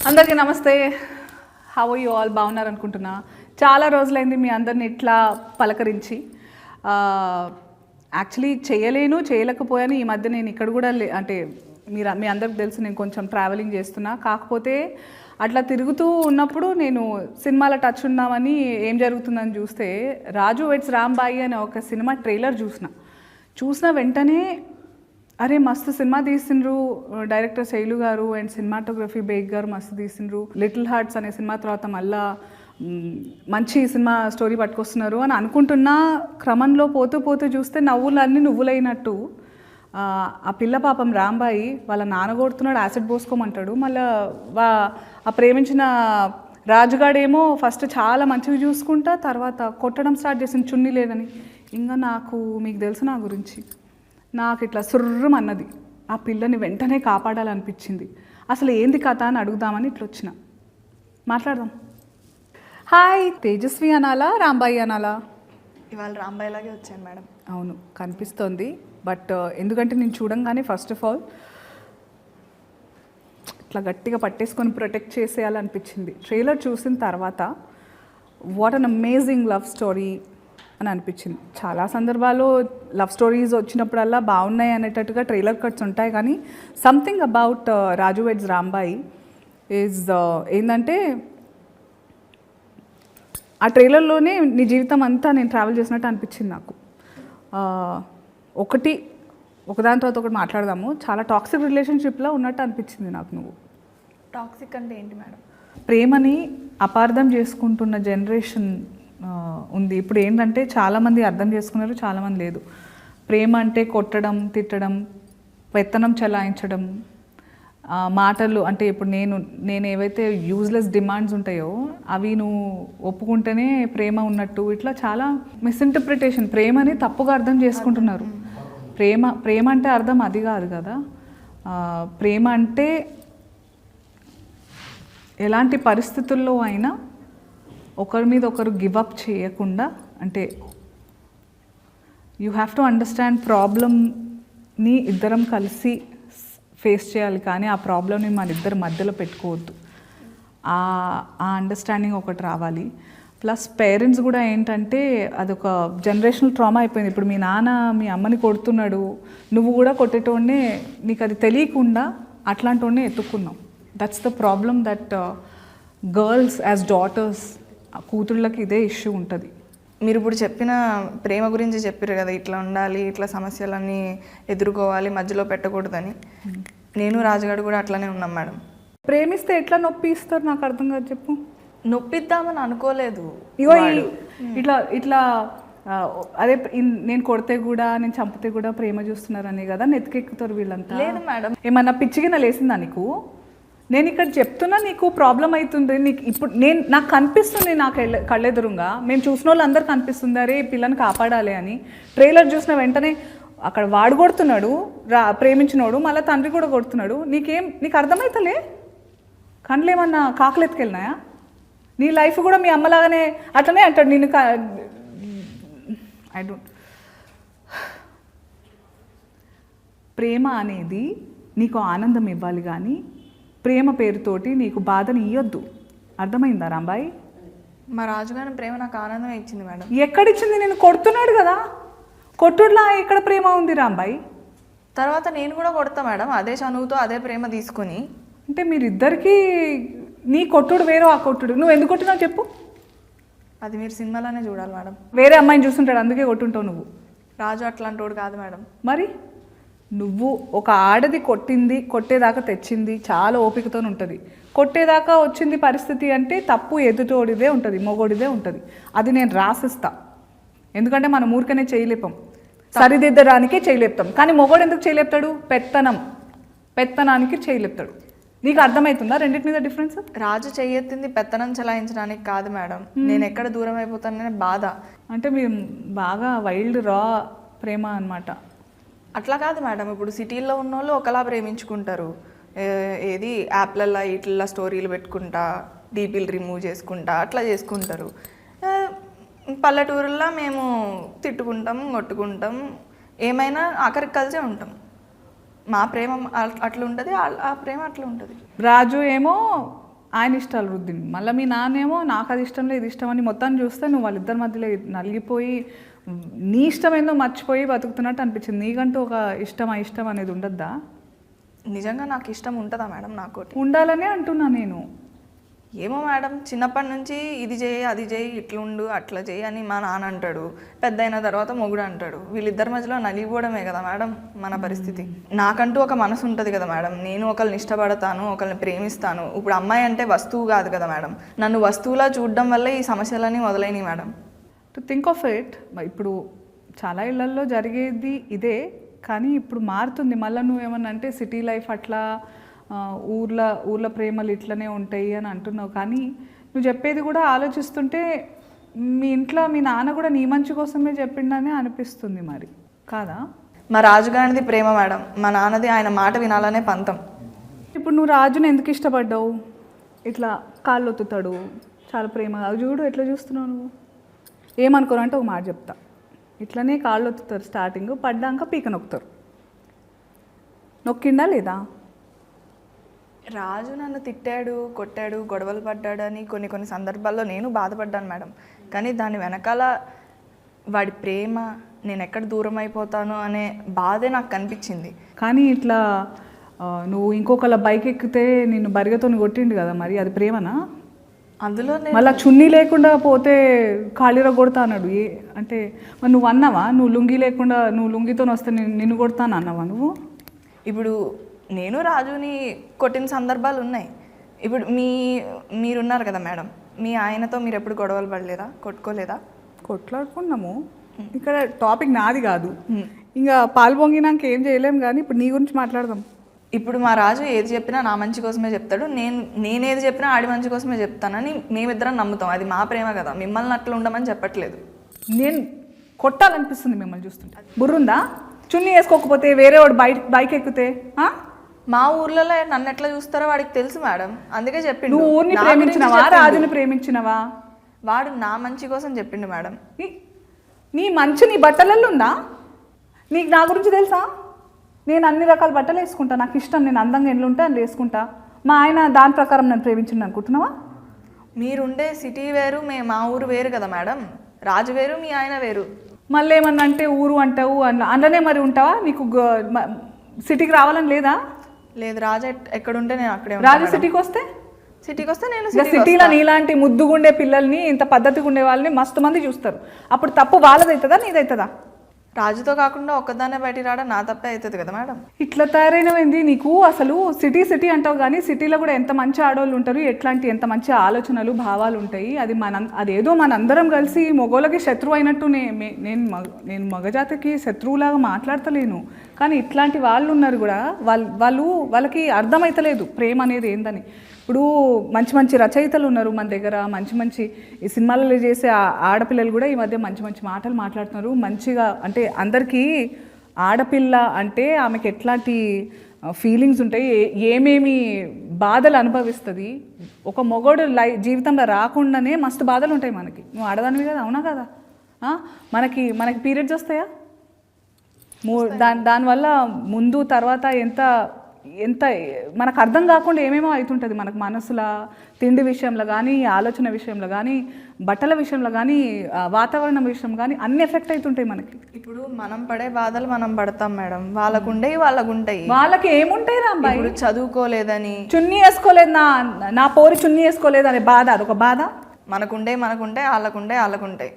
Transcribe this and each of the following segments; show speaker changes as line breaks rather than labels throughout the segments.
అందరికీ నమస్తే. How are you all? బాగున్నారు అనుకుంటున్నా. చాలా రోజులైంది మీ అందరిని ఇట్లా పలకరించి. యాక్చువల్లీ చేయలేకపోయాను. ఈ మధ్య నేను ఇక్కడ కూడా అంటే మీ అందరికి తెలుసు నేను కొంచెం ట్రావెలింగ్ చేస్తున్నా. కాకపోతే అట్లా తిరుగుతూ ఉన్నప్పుడు నేను సినిమాల టచ్ ఉన్నామని ఏం జరుగుతుందని చూస్తే రాజు వెడ్స్ రాంబాయి అనే ఒక సినిమా ట్రైలర్ చూసిన వెంటనే అరే మస్తు సినిమా తీసిండ్రు డైరెక్టర్ శైలు గారు అండ్ సినిమాటోగ్రఫీ బేగ్ గారు మస్తు తీసిండ్రు. లిటిల్ హార్ట్స్ అనే సినిమా తర్వాత మళ్ళా మంచి సినిమా స్టోరీ పట్టుకొస్తున్నారు అని అనుకుంటున్నా క్రమంలో పోతూ చూస్తే నవ్వులన్నీ నువ్వులైనట్టు ఆ పిల్ల పాపం రాంబాయి వాళ్ళ నాన్న కొడుతున్నాడు, యాసిడ్ పోసుకోమంటాడు. మళ్ళీ ఆ ప్రేమించిన రాజుగాడేమో ఫస్ట్ చాలా మంచిగా చూసుకుంటా తర్వాత కొట్టడం స్టార్ట్ చేసింది చున్నీ లేదని. ఇంకా మీకు తెలుసు నా గురించి, నాకు ఇట్లా సుర్రమన్నది. ఆ పిల్లని వెంటనే కాపాడాలనిపించింది. అసలు ఏంది కథ అని అడుగుదామని ఇట్లా వచ్చిన. మాట్లాడదాం. హాయ్, తేజస్వి అనాలా రాంబాయి అనాలా?
ఇవాళ రాంబాయి లాగే వచ్చాను మేడం.
అవును కనిపిస్తోంది. బట్ ఎందుకంటే నేను చూడంగానే ఫస్ట్ ఆఫ్ ఆల్ ఇట్లా గట్టిగా పట్టేసుకొని ప్రొటెక్ట్ చేసేయాలనిపించింది. ట్రైలర్ చూసిన తర్వాత what an amazing love story అని అనిపించింది. చాలా సందర్భాల్లో లవ్ స్టోరీస్ వచ్చినప్పుడల్లా బాగున్నాయి అనేటట్టుగా ట్రైలర్ కట్స్ ఉంటాయి, కానీ something about Raju weds Rambai is ఏంటంటే ఆ ట్రైలర్లోనే నీ జీవితం అంతా నేను ట్రావెల్ చేసినట్టు అనిపించింది నాకు. ఒకదాని తర్వాత ఒకటి మాట్లాడదాము. చాలా టాక్సిక్ రిలేషన్షిప్లో ఉన్నట్టు అనిపించింది నాకు. నువ్వు
టాక్సిక్ అంటే ఏంటి మేడం?
ప్రేమని అపార్థం చేసుకుంటున్న జనరేషన్ ఉంది ఇప్పుడు. ఏంటంటే చాలామంది అర్థం చేసుకున్నారు, చాలామంది లేదు. ప్రేమ అంటే కొట్టడం, తిట్టడం, పెత్తనం చెలాయించడం, మాటలు అంటే ఇప్పుడు నేను ఏవైతే యూజ్లెస్ డిమాండ్స్ ఉంటాయో అవి నువ్వు ఒప్పుకుంటేనే ప్రేమ ఉన్నట్టు, ఇట్లా చాలా మిస్ఇంటర్ప్రిటేషన్. ప్రేమని తప్పుగా అర్థం చేసుకుంటున్నారు. ప్రేమ అంటే అర్థం అది కాదు కదా. ప్రేమ అంటే ఎలాంటి పరిస్థితుల్లో అయినా ఒకరి మీద ఒకరు గివప్ చేయకుండా, అంటే యూ హ్యావ్ టు అండర్స్టాండ్ ప్రాబ్లమ్ని ఇద్దరం కలిసి ఫేస్ చేయాలి, కానీ ఆ ప్రాబ్లమ్ని మన ఇద్దరి మధ్యలో పెట్టుకోవద్దు. ఆ అండర్స్టాండింగ్ ఒకటి రావాలి. ప్లస్ పేరెంట్స్ కూడా ఏంటంటే అదొక జనరేషనల్ ట్రామా అయిపోయింది. ఇప్పుడు మీ నాన్న మీ అమ్మని కొడుతున్నాడు, నువ్వు కూడా కొట్టేటోనే, నీకు అది తెలియకుండా అట్లాంటి ఎత్తుక్కున్నావు. That's the problem that girls as daughters, కూతుళ్ళకి ఇదే ఇష్యూ ఉంటుంది.
మీరు ఇప్పుడు చెప్పిన ప్రేమ గురించి చెప్పారు కదా, ఇట్లా ఉండాలి, ఇట్లా సమస్యలన్నీ ఎదుర్కోవాలి, మధ్యలో పెట్టకూడదని. నేను రాజుగాడు కూడా అట్లానే ఉన్నాం మేడం.
ప్రేమిస్తే ఎట్లా నొప్పి ఇస్తారు నాకు అర్థం కాదు, చెప్పు.
నొప్పిద్దామని అనుకోలేదు.
ఇగో ఇట్లా అదే నేను కొడితే కూడా నేను చంపితే కూడా ప్రేమ చూస్తున్నారని కదా నెత్తికెక్కుతారు వీళ్ళంతా.
లేదు మేడం.
ఏమన్నా పిచ్చిగిన లేసిందా నీకు? నేను ఇక్కడ చెప్తున్నా నీకు ప్రాబ్లం అవుతుంది. నీకు ఇప్పుడు నాకు కనిపిస్తుంది, నాకు కళ్ళెదురుగా మేము చూసిన వాళ్ళు అందరు కనిపిస్తుంది అరే పిల్లని కాపాడాలి అని. ట్రైలర్ చూసిన వెంటనే అక్కడ వాడు కొడుతున్నాడు, ప్రేమించినోడు, మళ్ళీ తండ్రి కూడా కొడుతున్నాడు. నీకు అర్థమవుతలే? కళ్ళు ఏమన్నా కాకులు ఎత్తుకెళ్ళినాయా? నీ లైఫ్ కూడా మీ అమ్మలాగానే అట్లనే అంటాడు నేను. I don't. ప్రేమ అనేది నీకు ఆనందం ఇవ్వాలి, కానీ ప్రేమ పేరుతోటి నీకు బాధని ఇవ్వద్దు. అర్థమైందా రాంబాయి?
మా రాజుగారి ప్రేమ నాకు ఆనందం ఇచ్చింది మేడం.
ఎక్కడిచ్చింది? నేను కొడుతున్నాడు కదా, కొట్టుడులా ఎక్కడ ప్రేమ ఉంది రాంబాయి?
తర్వాత నేను కూడా కొడతా మేడం, అదే చనువుతో అదే ప్రేమ తీసుకొని.
అంటే మీరిద్దరికీ నీ కొట్టుడు వేరు, ఆ కొట్టుడు. నువ్వు ఎందుకు కొట్టినావు చెప్పు?
అది మీరు సినిమాలోనే చూడాలి మేడం.
వేరే అమ్మాయిని చూస్తుంటాడు అందుకే కొట్టుంటావు నువ్వు.
రాజు అట్లాంటి వాడు కాదు మేడం.
మరి నువ్వు ఒక ఆడది కొట్టేదాకా తెచ్చింది చాలా ఓపికతో ఉంటుంది. కొట్టేదాకా వచ్చింది పరిస్థితి అంటే తప్పు ఎదుటోడిదే ఉంటుంది, మొగోడిదే ఉంటుంది. అది నేను రాసిస్తా. ఎందుకంటే మనం ఊరికనే చేయలేపాం, సరిదిద్దడానికే చేయలేపుతాం. కానీ మొగోడు ఎందుకు చేయలేపుతాడు? పెత్తనానికి చేయలేపుతాడు. నీకు అర్థమవుతుందా రెండింటి మీద డిఫరెన్స్?
రాజు చెయ్యెత్తింది పెత్తనం చలాయించడానికి కాదు మేడం, నేను ఎక్కడ దూరం అయిపోతాననే బాధ.
అంటే మీరు బాగా వైల్డ్ రా ప్రేమ అనమాట.
అట్లా కాదు మేడం. ఇప్పుడు సిటీల్లో ఉన్న వాళ్ళు ఒకలా ప్రేమించుకుంటారు, ఏది యాప్లల్లో ఇట్లా స్టోరీలు పెట్టుకుంటా, డీపీలు రిమూవ్ చేసుకుంటా అట్లా చేసుకుంటారు. పల్లెటూరుల్లో మేము తిట్టుకుంటాం, కొట్టుకుంటాం, ఏమైనా ఆఖరికి కలిసే ఉంటాం. మా ప్రేమ అట్లా ఉంటుంది, ఆ ప్రేమ అట్లా ఉంటుంది.
రాజు ఏమో ఆయన ఇష్టాలు రుద్దింది. మళ్ళీ మీ నాన్నేమో నాకు అది ఇష్టం లేదు, ఇది ఇష్టం అని మొత్తాన్ని చూస్తే నువ్వు వాళ్ళిద్దరి మధ్యలో నలిగిపోయి నీ ఇష్టం ఏందో మర్చిపోయి బతుకుతున్నట్టు అనిపించింది. నీకంటూ ఒక ఇష్టం ఇష్టం అనేది ఉండద్దా?
నిజంగా నాకు ఇష్టం ఉంటుందా మేడం? నాకు
ఉండాలనే అంటున్నా నేను.
ఏమో మేడం, చిన్నప్పటి నుంచి ఇది చేయి అది చేయి ఇట్లుండు అట్లా చేయి అని మా నాన్న అంటాడు, పెద్ద అయిన తర్వాత మొగుడు అంటాడు. వీళ్ళిద్దరి మధ్యలో నలిగిపోవడమే కదా మేడం మన పరిస్థితి. నాకంటూ ఒక మనసు ఉంటుంది కదా మేడం, నేను ఒకరిని ఇష్టపడతాను, ఒకరిని ప్రేమిస్తాను. ఇప్పుడు అమ్మాయి అంటే వస్తువు కాదు కదా మేడం, నన్ను వస్తువులా చూడడం వల్ల ఈ సమస్యలన్నీ మొదలైనవి madam.
To think of it, ఇప్పుడు చాలా ఇళ్లల్లో జరిగేది ఇదే, కానీ ఇప్పుడు మారుతుంది. మళ్ళీ నువ్వేమన్నా అంటే సిటీ లైఫ్ అట్లా ఊర్ల ప్రేమలు ఇట్లనే ఉంటాయి అని అంటున్నావు. కానీ నువ్వు చెప్పేది కూడా ఆలోచిస్తుంటే మీ ఇంట్లో మీ నాన్న కూడా నీ మంచి కోసమే చెప్పిండని అనిపిస్తుంది. మరి కాదా?
మా రాజుగారిది ప్రేమ మేడం, మా నాన్నది ఆయన మాట వినాలనే పంతం.
ఇప్పుడు నువ్వు రాజుని ఎందుకు ఇష్టపడ్డావు? ఇట్లా కాళ్ళు ఒత్తుతాడు, చాలా ప్రేమగా చూడు ఎట్లా చూస్తున్నావు నువ్వు. ఏమనుకోరు అంటే ఒక మాట చెప్తా, ఇట్లనే కాళ్ళు ఒత్తుతారు స్టార్టింగ్, పడ్డాక పీక నొక్కుతారు. నొక్కిండా లేదా?
రాజు నన్ను తిట్టాడు, కొట్టాడు, గొడవలు పడ్డాడని కొన్ని సందర్భాల్లో నేను బాధపడ్డాను మేడం. కానీ దాని వెనకాల వాడి ప్రేమ, నేను ఎక్కడ దూరం అయిపోతాను అనే బాధే నాకు కనిపించింది.
కానీ ఇట్లా నువ్వు ఇంకొకళ్ళ బైక్ ఎక్కితే నిన్ను బరిగతో కొట్టిండు కదా, మరి అది ప్రేమనా?
అందులో
మళ్ళీ చున్నీ లేకుండా పోతే ఖాళీరా కొడతా అన్నాడు. అంటే మరి నువ్వు అన్నావా, నువ్వు లుంగి లేకుండా నువ్వు లుంగితో వస్తే నిన్ను కొడతాను అన్నావా నువ్వు?
ఇప్పుడు నేను రాజుని కొట్టిన సందర్భాలు ఉన్నాయి. ఇప్పుడు మీరున్నారు కదా మేడం, మీ ఆయనతో మీరు ఎప్పుడు గొడవలు పడలేదా, కొట్టుకోలేదా?
కొట్లాడుకున్నాము. ఇక్కడ టాపిక్ నాది కాదు, ఇంకా పాలు పొంగినాక ఏం చేయలేము. కానీ ఇప్పుడు నీ గురించి మాట్లాడదాం.
ఇప్పుడు మా రాజు ఏది చెప్పినా నా మంచి కోసమే చెప్తాడు, నేనేది చెప్పినా ఆడి మంచి కోసమే చెప్తానని మేమిద్దరం నమ్ముతాం. అది మా ప్రేమ కదా, మిమ్మల్ని అట్లా ఉండమని చెప్పట్లేదు.
నేను కొట్టాలనిపిస్తుంది మిమ్మల్ని చూస్తుంటే. బుర్రుందా? చున్నీ వేసుకోకపోతే వేరే వాడు బైక్ ఎక్కితే
మా ఊర్లలో నన్ను ఎట్లా చూస్తారో వాడికి తెలుసు మేడం, అందుకే చెప్పిండు.
నువ్వు ఊరిని ప్రేమించినవా, రాజుని ప్రేమించినవా?
వాడు నా మంచి కోసం చెప్పిండు మేడం.
నీ మంచి నీ బట్టలలో ఉందా? నీకు నా గురించి తెలుసా? నేను అన్ని రకాల బట్టలు వేసుకుంటా, నాకు ఇష్టం, నేను అందంగా ఎన్ని ఉంటే అన్ని వేసుకుంటా. మా ఆయన దాని ప్రకారం నన్ను ప్రేమించిండు అనుకుంటున్నావా?
మీరుండే సిటీ వేరు, మా ఊరు వేరు కదా మేడం. రాజు వేరు, మీ ఆయన వేరు.
మళ్ళీ ఏమన్నా అంటే ఊరు అంటావు, అందులోనే మరి ఉంటావా? నీకు సిటీకి రావాలని లేదా?
లేదు, రాజు ఎక్కడుంటే నేను అక్కడే.
రాజు సిటీకి వస్తే నేను సిటీలో నీలాంటి ముద్దుగుండే పిల్లల్ని, ఇంత పద్ధతిగా ఉండే వాళ్ళని మస్తు మంది చూస్తారు. అప్పుడు తప్పు వాళ్ళదవుతుందా నీదవుతుందా?
రాజుతో కాకుండా ఒక్కదాన్నే బయటికి రావడం నా తప్పే అవుతుంది కదా మేడం.
ఇట్లా తయారైనవింది నీకు. అసలు సిటీ అంటావు కానీ సిటీలో కూడా ఎంత మంచి ఆడవాళ్ళు ఉంటారు, ఎంత మంచి ఆలోచనలు భావాలు ఉంటాయి. అదేదో మనందరం కలిసి మగోళ్ళకి శత్రువు అయినట్టు నేను మగజాతికి శత్రువులాగా మాట్లాడతలేను. కానీ ఇట్లాంటి వాళ్ళు ఉన్నారు కూడా, వాళ్ళకి అర్థమవుతలేదు ప్రేమ అనేది ఏందని. ఇప్పుడు మంచి రచయితలు ఉన్నారు మన దగ్గర, మంచి ఈ సినిమాలలో చేసే ఆడపిల్లలు కూడా ఈ మధ్య మంచి మాటలు మాట్లాడుతున్నారు. మంచిగా అంటే అందరికీ ఆడపిల్ల అంటే ఆమెకి ఎట్లాంటి ఫీలింగ్స్ ఉంటాయి, ఏమేమి బాధలు అనుభవిస్తుంది, ఒక మొగోడు జీవితంలో రాకుండానే మస్తు బాధలు ఉంటాయి మనకి. నువ్వు ఆడదానివి కదా, అవునా కదా? మనకి పీరియడ్స్ వస్తాయా? దానివల్ల ముందు తర్వాత ఎంత మనకు అర్థం కాకుండా ఏమేమో అవుతుంటుంది మనకు మనసులో, తిండి విషయంలో కానీ, ఆలోచన విషయంలో కానీ, బట్టల విషయంలో కానీ, వాతావరణం విషయం కానీ అన్ని ఎఫెక్ట్ అవుతుంటాయి మనకి.
ఇప్పుడు మనం పడే బాధలు మనం పడతాం మేడం, వాళ్ళకుంటాయి.
వాళ్ళకి ఏముంటాయి రా అబ్బాయి?
ఇప్పుడు చదువుకోలేదని,
చున్నీ వేసుకోలేదు, నా పోరి చున్నీ వేసుకోలేదు అనే బాధ, అదొక బాధ.
మనకుంటాయి వాళ్ళకుంటాయి.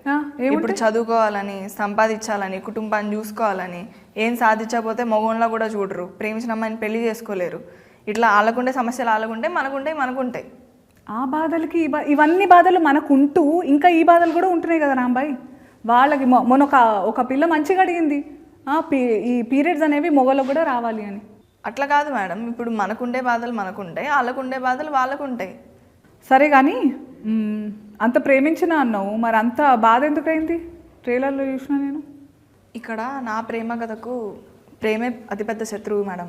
ఇప్పుడు చదువుకోవాలని, సంపాదించాలని, కుటుంబాన్ని చూసుకోవాలని, ఏం సాధించకపోతే మగోన్లా కూడా చూడరు, ప్రేమించిన అమ్మాయిని పెళ్లి చేసుకోలేరు. ఇట్లా వాళ్ళకుండే సమస్యలు వాళ్ళకుంటాయి, మనకుంటాయి.
ఆ బాధలకి ఇవన్నీ బాధలు మనకుంటూ ఇంకా ఈ బాధలు కూడా ఉంటున్నాయి కదా రాంబాయ్. వాళ్ళకి మొన్న ఒక పిల్ల మంచిగా అడిగింది, ఈ పీరియడ్స్ అనేవి మొగలకు కూడా రావాలి అని.
అట్లా కాదు మేడం, ఇప్పుడు మనకుండే బాధలు మనకుంటాయి, వాళ్ళకుండే బాధలు వాళ్ళకుంటాయి.
సరే కానీ అంత ప్రేమించిన అన్నావు, మరి అంత బాధ ఎందుకైంది? ట్రైలర్లో చూసిన నేను.
ఇక్కడ నా ప్రేమ కథకు ప్రేమే అతిపెద్ద శత్రువు మేడం,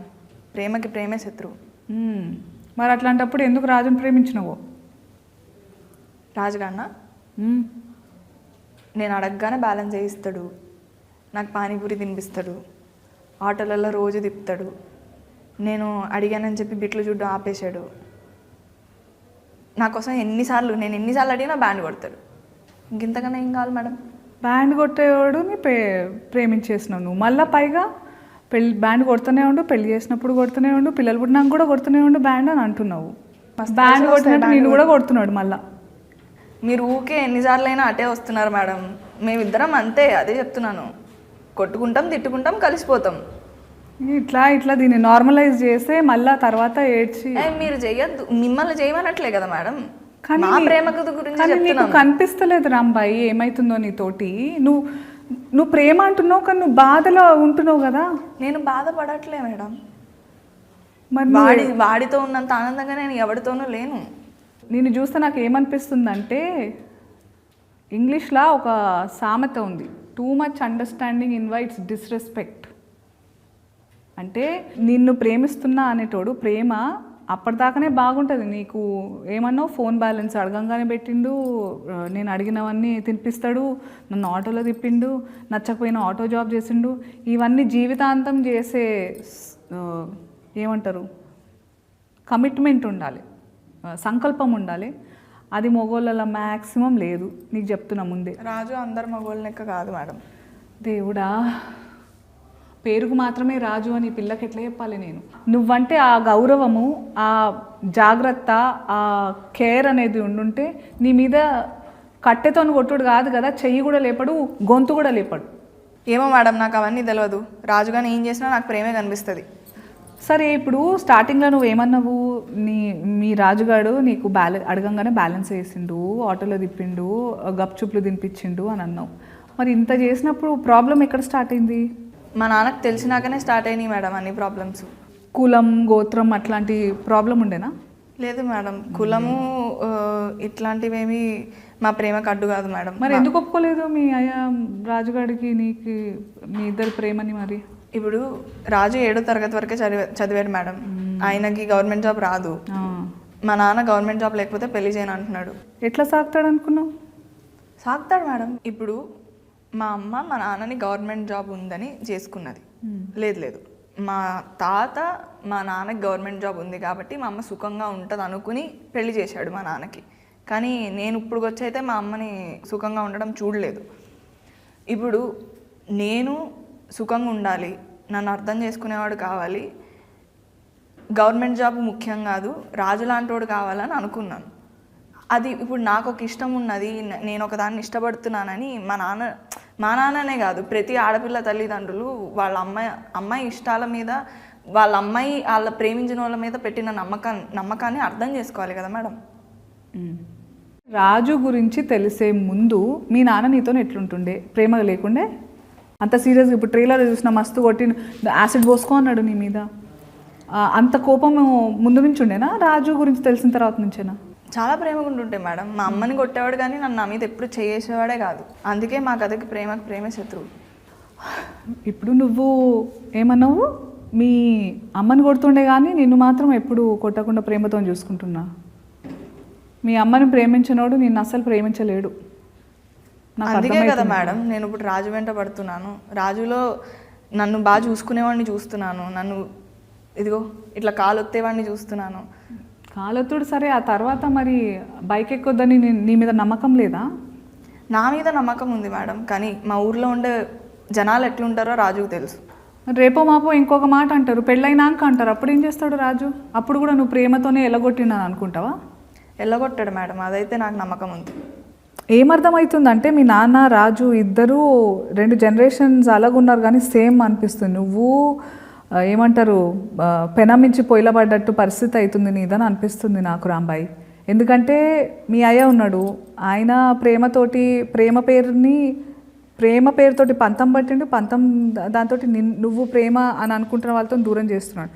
ప్రేమే శత్రువు.
మరి అట్లాంటప్పుడు ఎందుకు రాజుని ప్రేమించినవో?
రాజుగాన్న నేను అడగగానే బ్యాలెన్స్ చేయిస్తాడు, నాకు పానీపూరి తినిపిస్తాడు, ఆటోలలో రోజు తిప్పుతాడు, నేను అడిగానని చెప్పి బిట్లు చూడ్డం ఆపేశాడు. నా కోసం నేను ఎన్నిసార్లు అడిగినా బ్యాండ్ కొడతాడు. ఇంకెంతకన్నా ఏం కావాలి మేడం?
బ్యాండ్ కొట్టేవాడుని ప్రేమించేసినావు నువ్వు, మళ్ళీ పైగా బ్యాండ్ కొడుతూనే ఉండు, పెళ్లి చేసినప్పుడు కొడుతూనే ఉండు, పిల్లలు పుట్టినాక కూడా కొడుతూనే ఉండు బ్యాండ్ అని అంటున్నావు. బ్యాండ్ కొట్టినట్టు నేను కూడా కొడుతున్నాడు మళ్ళీ.
మీరు ఊకే ఎన్నిసార్లు అయినా అటే వస్తున్నారు మేడం. మేమిద్దరం అంతే, అదే చెప్తున్నాను. కొట్టుకుంటాం, తిట్టుకుంటాం, కలిసిపోతాం.
ఇట్లా దీన్ని నార్మలైజ్ చేస్తే మళ్ళీ తర్వాత ఏడ్చి.
మీరు చెయ్యొద్దు, మిమ్మల్ని చేయమనట్లే కదా మేడం, మా ప్రేమ గురించి
నీకు కనిపిస్తలేదు రాంబాయి ఏమైతుందో నీతోటి. నువ్వు ప్రేమ అంటున్నావు కానీ నువ్వు బాధలో ఉంటున్నావు కదా.
నేను బాధపడట్లే మేడం.
మరి
వాడితో ఉన్నంత ఆనందంగా నేను ఎవరితోనూ లేను.
నేను చూస్తే నాకు ఏమనిపిస్తుందంటే, ఇంగ్లీష్లో ఒక సామెత ఉంది, too much understanding invites disrespect. అంటే నిన్ను ప్రేమిస్తున్నా అనేటోడు ప్రేమ అప్పటిదాకానే బాగుంటుంది. నీకు ఏమన్నావు, ఫోన్ బ్యాలెన్స్ అడగంగానే పెట్టిండు, నేను అడిగినవన్నీ తినిపిస్తాడు, నన్ను ఆటోలో తిప్పిండు, నచ్చకపోయినా ఆటో జాబ్ చేసిండు. ఇవన్నీ జీవితాంతం చేసే ఏమంటారు, కమిట్మెంట్ ఉండాలి, సంకల్పం ఉండాలి. అది మగోళ్ళలో మ్యాక్సిమం లేదు, నీకు చెప్తున్నా ముందే.
రాజు అందరు మగోళ్ళ లెక్క కాదు మేడం.
దేవుడా, పేరుకు మాత్రమే రాజు అని పిల్లకి ఎట్లా చెప్పాలి నేను? నువ్వంటే ఆ గౌరవము, ఆ జాగ్రత్త, ఆ కేర్ అనేది ఉండుంటే నీ మీద కట్టెతో కొట్టుడు కాదు కదా, చెయ్యి కూడా లేపడు, గొంతు కూడా లేపడు.
ఏమో మేడం, నాకు అవన్నీ తెలియదు. రాజుగాని ఏం చేసినా నాకు ప్రేమే కనిపిస్తుంది.
సరే, ఇప్పుడు స్టార్టింగ్లో నువ్వు ఏమన్నావు, మీ రాజుగాడు నీకు అడగంగానే బ్యాలెన్స్ వేసిండు, ఆటోలో తిప్పిండు, గప్చుప్లు తినిపించిండు అని అన్నావు. మరి ఇంత చేసినప్పుడు ప్రాబ్లం ఎక్కడ స్టార్ట్ అయింది?
మా నాన్నకు తెలిసినాకనే స్టార్ట్ అయినాయి మేడం అన్ని ప్రాబ్లమ్స్.
కులం, గోత్రం అట్లాంటి ప్రాబ్లం ఉండేనా?
లేదు మేడం, కులము ఇట్లాంటివేమి మా ప్రేమకు అడ్డు కాదు మేడం.
మరి ఎందుకు ఒప్పుకోలేదు మీ అయ్యా రాజుగాడికి నీకు మీ ఇద్దరు ప్రేమని? మరి
ఇప్పుడు రాజు 7వ తరగతి వరకే చదివాడు మేడం. ఆయనకి గవర్నమెంట్ జాబ్ రాదు. మా నాన్న గవర్నమెంట్ జాబ్ లేకపోతే పెళ్లి చేయను అంటున్నాడు.
ఎట్లా సాగుతాడు అనుకున్నావు?
సాగుతాడు మేడం. ఇప్పుడు మా అమ్మ మా నాన్నని గవర్నమెంట్ జాబ్ ఉందని చేసుకున్నది. లేదు, మా తాత మా నాన్నకి గవర్నమెంట్ జాబ్ ఉంది కాబట్టి మా అమ్మ సుఖంగా ఉంటుంది అనుకుని పెళ్లి చేశాడు మా నాన్నకి. కానీ నేను ఇప్పుడు వచ్చైతే మా అమ్మని సుఖంగా ఉండడం చూడలేదు. ఇప్పుడు నేను సుఖంగా ఉండాలి, నన్ను అర్థం చేసుకునేవాడు కావాలి, గవర్నమెంట్ జాబ్ ముఖ్యం కాదు, రాజు లాంటివాడు కావాలని అనుకున్నాను. అది ఇప్పుడు నాకు ఒక ఇష్టం ఉన్నది, నేను ఒక దాన్ని ఇష్టపడుతున్నానని మా నాన్ననే కాదు, ప్రతి ఆడపిల్ల తల్లిదండ్రులు వాళ్ళ అమ్మాయి ఇష్టాల మీద, వాళ్ళ ప్రేమించిన వాళ్ళ మీద పెట్టిన నమ్మకాన్ని అర్థం చేసుకోవాలి కదా మేడం.
రాజు గురించి తెలిసే ముందు మీ నాన్న నీతో ఎట్లుంటుండే? ప్రేమ లేకుండే? అంత సీరియస్గా ఇప్పుడు ట్రైలర్ చూసిన మస్తు కొట్టి యాసిడ్ పోసుకో అన్నాడు నీ మీద, అంత కోపం ముందు నుంచి ఉండేనా? రాజు గురించి తెలిసిన తర్వాత నుంచేనా?
చాలా ప్రేమగా ఉంటుంటే మేడం. మా అమ్మని కొట్టేవాడు కానీ నన్ను నా మీద ఎప్పుడు చేసేవాడే కాదు. అందుకే మా కథకి ప్రేమే శత్రువు.
ఇప్పుడు నువ్వు ఏమన్నావు, మీ అమ్మని కొడుతుండే కానీ నిన్ను మాత్రం ఎప్పుడు కొట్టకుండా ప్రేమతో చూసుకుంటున్నా. మీ అమ్మని ప్రేమించినోడు నిన్ను అస్సలు ప్రేమించలేడు.
అందుకే కదా మేడం నేను ఇప్పుడు రాజు వెంట పడుతున్నాను. రాజులో నన్ను బాగా చూసుకునేవాడిని చూస్తున్నాను, నన్ను ఇదిగో ఇట్లా కాలొత్తేవాడిని చూస్తున్నాను.
కాలొత్తుడు సరే, ఆ తర్వాత మరి బైక్ ఎక్కొద్దని నీ మీద నమ్మకం లేదా?
నా మీద నమ్మకం ఉంది మేడం, కానీ మా ఊర్లో ఉండే జనాలు ఎట్లుంటారో రాజుకు తెలుసు.
రేపో మాపో ఇంకొక మాట అంటారు, పెళ్ళైనాక అంటారు, అప్పుడు ఏం చేస్తాడు రాజు? అప్పుడు కూడా నువ్వు ప్రేమతోనే ఎల్లగొట్టినాను అనుకుంటావా?
ఎల్లగొట్టాడు మేడం, అదైతే నాకు నమ్మకం ఉంది.
ఏమర్థమవుతుందంటే మీ నాన్న రాజు ఇద్దరు 2 జనరేషన్స్ అలాగున్నారు కానీ సేమ్ అనిపిస్తుంది. నువ్వు ఏమంటారు, పెనమించి పొయ్యిలబడ్డట్టు పరిస్థితి అవుతుంది నీదని అనిపిస్తుంది నాకు రాంబాయి. ఎందుకంటే మీ అయ్య ఉన్నాడు, ఆయన ప్రేమ పేరుతోటి పంతం పట్టిండు, దాంతో నువ్వు ప్రేమ అని అనుకుంటున్న వాళ్ళతో దూరం చేస్తున్నాడు.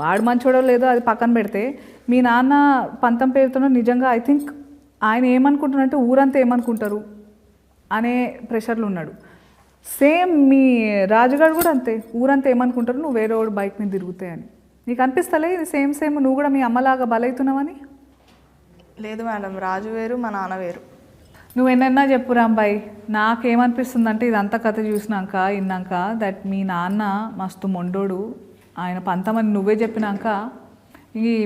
వాడు మంచోడో లేదో అది పక్కన పెడితే, మీ నాన్న పంతం పేరుతో నిజంగా ఐ థింక్ ఆయన ఏమనుకుంటున్నారంటే ఊరంతా ఏమనుకుంటారు అనే ప్రెషర్లు ఉన్నాడు. సేమ్ మీ రాజుగారు కూడా అంతే, ఊరంతా ఏమనుకుంటారు నువ్వు వేరే వాడు బైక్ మీద తిరుగుతాయని. నీకు అనిపిస్తలే ఇది సేమ్ నువ్వు కూడా మీ అమ్మలాగా బలవుతున్నావని?
లేదు మేడం, రాజు వేరు, మా నాన్న వేరు.
నువ్వు ఎన్నైనా చెప్పు రాంబాయి, నాకేమనిపిస్తుందంటే ఇదంతా కథ విన్నాక దట్ మీ నాన్న మస్తు మొండోడు, ఆయన పంతమని నువ్వే చెప్పినాక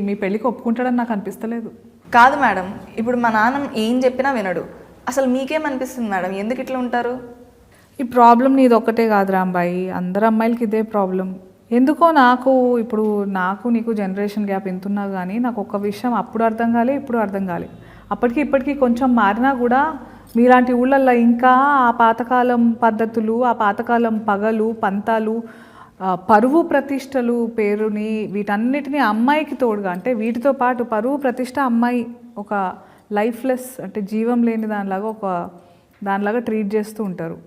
మీ పెళ్ళికి ఒప్పుకుంటాడని నాకు అనిపిస్తలేదు.
కాదు మేడం, ఇప్పుడు మా నాన్న ఏం చెప్పినా వినడు. అసలు మీకేమనిపిస్తుంది మేడం, ఎందుకు ఇట్లా ఉంటారు?
ఈ ప్రాబ్లం నీది ఒక్కటే కాదు రాంబాయి, అందరు అమ్మాయిలకి ఇదే ప్రాబ్లం. ఎందుకో నాకు నీకు జనరేషన్ గ్యాప్ ఎంతున్నా కానీ నాకు ఒక విషయం అప్పుడు అర్థం కాలే, ఇప్పుడు అర్థం కాలే. అప్పటికి ఇప్పటికీ కొంచెం మారినా కూడా మీలాంటి ఊళ్ళల్లో ఇంకా ఆ పాతకాలం పద్ధతులు, ఆ పాతకాలం పగలు పంతాలు, పరువు ప్రతిష్టలు పేరుని వీటన్నిటిని అమ్మాయికి తోడుగా, అంటే వీటితో పాటు పరువు ప్రతిష్ట అమ్మాయి ఒక లైఫ్లెస్, అంటే జీవం లేని దానిలాగా ట్రీట్ చేస్తూ ఉంటారు.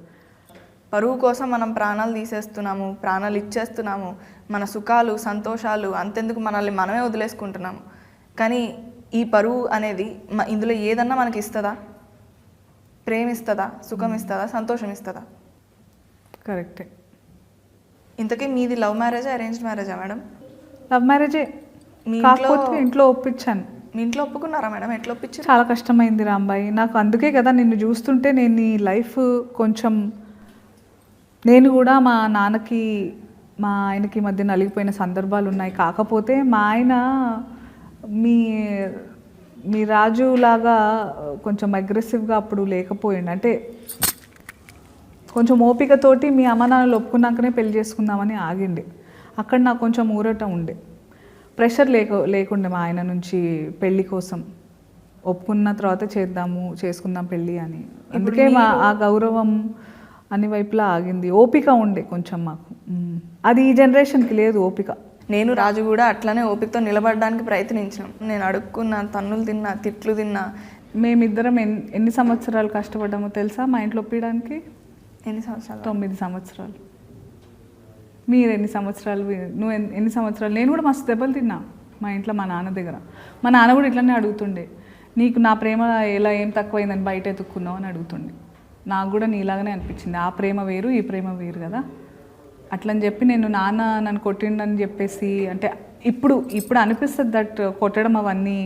పరువు కోసం మనం ప్రాణాలు తీసేస్తున్నాము, ప్రాణాలు ఇచ్చేస్తున్నాము, మన సుఖాలు సంతోషాలు అంతెందుకు మనల్ని మనమే వదిలేసుకుంటున్నాము. కానీ ఈ పరువు అనేది ఇందులో ఏదన్నా మనకి ఇస్తుందా? ప్రేమ ఇస్తుందా? సుఖం ఇస్తుందా? సంతోషం ఇస్తుందా?
కరెక్టే.
ఇంతకీ మీది లవ్ మ్యారేజా అరేంజ్డ్ మ్యారేజా మేడం?
లవ్ మ్యారేజే.
మీ
ఇంట్లో ఒప్పించాను.
మీ ఇంట్లో ఒప్పుకున్నారా మేడం? ఎట్లా ఒప్పించారు?
చాలా కష్టమైంది రాంబాయి నాకు. అందుకే కదా నిన్ను చూస్తుంటే నేను ఈ లైఫ్ కొంచెం, నేను కూడా మా నాన్నకి మా ఆయనకి మధ్య నలిగిపోయిన సందర్భాలు ఉన్నాయి. కాకపోతే మా ఆయన మీ రాజులాగా కొంచెం అగ్రెసివ్గా అప్పుడు లేకపోయిండు. అంటే కొంచెం ఓపికతోటి మీ అమ్మ నాన్నలు ఒప్పుకున్నాకనే పెళ్లి చేసుకుందామని ఆగిండి. అక్కడ నాకు కొంచెం ఊరట ఉండే, ప్రెషర్ లేకుండే మా ఆయన నుంచి పెళ్ళి కోసం. ఒప్పుకున్న తర్వాత చేసుకుందాం పెళ్ళి అని. అందుకే ఆ గౌరవం అన్ని వైపులా ఆగింది. ఓపిక ఉండే కొంచెం మాకు. అది ఈ జనరేషన్కి లేదు ఓపిక.
నేను రాజు కూడా అట్లనే ఓపికతో నిలబడడానికి ప్రయత్నించాం. నేను అడుక్కున్నా, తన్నులు తిన్నా, తిట్లు తిన్నా.
మేమిద్దరం ఎన్ని సంవత్సరాలు కష్టపడ్డామో తెలుసా మా ఇంట్లో ఒప్పించడానికి?
ఎన్ని సంవత్సరాలు?
9 సంవత్సరాలు. మీరు ఎన్ని సంవత్సరాలు? నువ్వు ఎన్ని సంవత్సరాలు? నేను కూడా మస్తు దెబ్బలు తిన్నా మా ఇంట్లో మా నాన్న దగ్గర. మా నాన్న కూడా ఇట్లనే అడుగుతుండే, నీకు నా ప్రేమ ఏం తక్కువైందని బయట ఎత్తుక్కున్నావు అని అడుగుతుండే. నాకు కూడా నీలాగానే అనిపించింది, ఆ ప్రేమ వేరు ఈ ప్రేమ వేరు కదా అట్లని చెప్పి. నేను నాన్న నన్ను కొట్టిండని చెప్పేసి, అంటే ఇప్పుడు అనిపిస్తుంది దట్ కొట్టడం అవన్నీ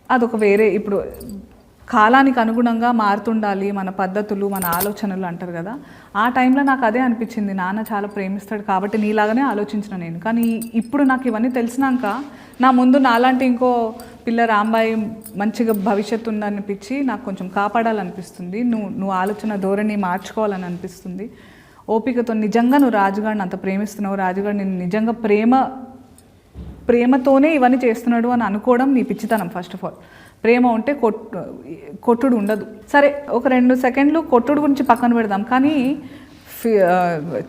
అదొక వేరే, ఇప్పుడు కాలానికి అనుగుణంగా మారుతుండాలి మన పద్ధతులు మన ఆలోచనలు అంటారు కదా. ఆ టైంలో నాకు అదే అనిపించింది, నాన్న చాలా ప్రేమిస్తాడు కాబట్టి నీలాగానే ఆలోచించిన నేను. కానీ ఇప్పుడు నాకు ఇవన్నీ తెలిసినాక నా ముందు నాలాంటి ఇంకో పిల్ల రాంబాయి మంచిగా భవిష్యత్తు ఉందనిపించి నాకు కొంచెం కాపాడాలనిపిస్తుంది. నువ్వు ఆలోచన ధోరణి మార్చుకోవాలని అనిపిస్తుంది. ఓపికతో నిజంగా నువ్వు రాజుగాడిని అంత ప్రేమిస్తున్నావు, రాజుగాడు నేను నిజంగా ప్రేమతోనే ఇవన్నీ చేస్తున్నాడు అని అనుకోవడం నీ పిచ్చితనం. ఫస్ట్ ఆఫ్ ఆల్ ప్రేమ ఉంటే కొట్టుడు ఉండదు. సరే ఒక 2 సెకండ్లు కొట్టుడు గురించి పక్కన పెడదాం, కానీ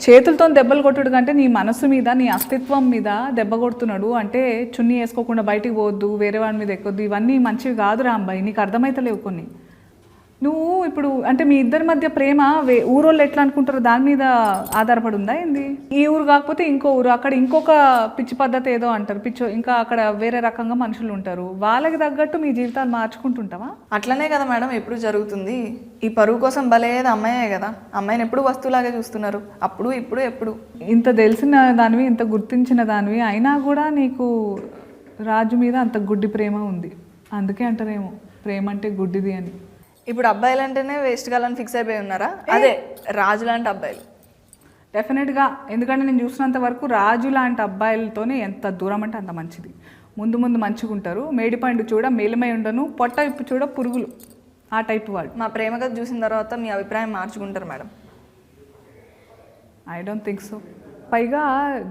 చేతులతో దెబ్బలు కొట్టుడు కంటే నీ మనసు మీద నీ అస్తిత్వం మీద దెబ్బ కొడుతున్నాడు. అంటే చున్నీ వేసుకోకుండా బయటికి పోవద్దు, వేరే వాడి మీద ఎక్కొద్దు, ఇవన్నీ మంచివి కాదు రాంబాయి. నీకు అర్థమైతలేవు కొన్ని. నువ్వు ఇప్పుడు అంటే మీ ఇద్దరి మధ్య ప్రేమ ఊరోళ్ళు ఎట్లా అనుకుంటారో దాని మీద ఆధారపడి ఉందా ఏంది? ఈ ఊరు కాకపోతే ఇంకో ఊరు, అక్కడ ఇంకొక పిచ్చి పద్ధతి ఏదో అంటారు, ఇంకా అక్కడ వేరే రకంగా మనుషులు ఉంటారు. వాళ్ళకి తగ్గట్టు మీ జీవితాలు మార్చుకుంటుంటావా?
అట్లనే కదా మేడం ఎప్పుడు జరుగుతుంది. ఈ పరువు కోసం బలయ్యేది అమ్మాయే కదా. అమ్మాయిని ఎప్పుడు వస్తువులాగే చూస్తున్నారు, అప్పుడు ఇప్పుడు ఎప్పుడు. ఇంత
తెలిసిన దానివి, ఇంత గుర్తించిన దానివి అయినా కూడా నీకు రాజు మీద అంత గుడ్డి ప్రేమ ఉంది. అందుకే అంటారేమో ప్రేమ అంటే గుడ్డిది అని.
ఇప్పుడు అబ్బాయిలు అంటేనే వేస్ట్ కాలని ఫిక్స్ అయిపోయి ఉన్నారా? అదే రాజు లాంటి అబ్బాయిలు
డెఫినెట్గా. ఎందుకంటే నేను చూసినంత వరకు రాజు లాంటి అబ్బాయిలతోనే ఎంత దూరం అంటే అంత మంచిది. ముందు మంచిగా ఉంటారు, మేడిపండు చూడ మేలిమై ఉండను, పొట్ట ఇప్పు చూడ పురుగులు, ఆ టైప్ వాళ్ళు.
మా ప్రేమ కథ చూసిన తర్వాత మీ అభిప్రాయం మార్చుకుంటారు madam?
I don't think so. పైగా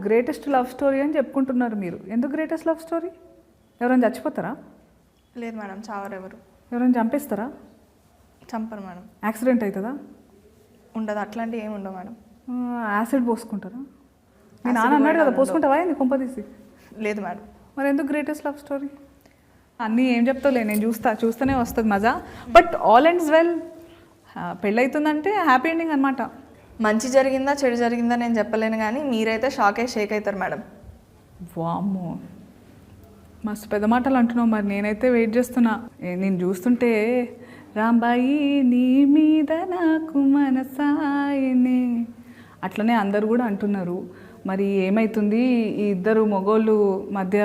గ్రేటెస్ట్ లవ్ స్టోరీ అని చెప్పుకుంటున్నారు మీరు. ఎందుకు గ్రేటెస్ట్ లవ్ స్టోరీ? ఎవరైనా చచ్చిపోతారా?
లేదు మేడం, చావరెవరు.
ఎవరైనా చంపేస్తారా?
చంపరు మేడం.
యాక్సిడెంట్ అవుతుందా?
ఉండదు, అట్లాంటివి ఏమి ఉండవు మేడం.
యాసిడ్ పోసుకుంటారా? మీ నాన్న అన్నాడు కదా పోసుకుంటావా ఏంది కొంపదీసి?
లేదు మేడం.
మరి ఎందుకు గ్రేటెస్ట్ లవ్ స్టోరీ? అన్నీ ఏం చెప్తావులే, నేను చూస్తూనే వస్తుంది మజా. But all ends well. పెళ్ళవుతుందంటే హ్యాపీ ఎండింగ్ అనమాట.
మంచి జరిగిందా చెడు జరిగిందా నేను చెప్పలేను, కానీ మీరైతే షేక్ అవుతారు మేడం.
వామ్మో, మస్తు పెద్ద మాటలు అంటున్నావు. మరి నేనైతే వెయిట్ చేస్తున్నా. నేను చూస్తుంటే రాంబాయి నీ మీద నాకు మనసాయనే అట్లనే అందరు కూడా అంటున్నారు. మరి ఏమవుతుంది ఈ ఇద్దరు మగోళ్ళు మధ్య,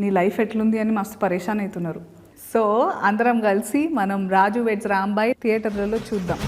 నీ లైఫ్ ఎట్లుంది అని మస్తు పరేషాన్ అవుతున్నారు. సో అందరం కలిసి మనం రాజు వెడ్స్ రాంబాయి థియేటర్లలో చూద్దాం.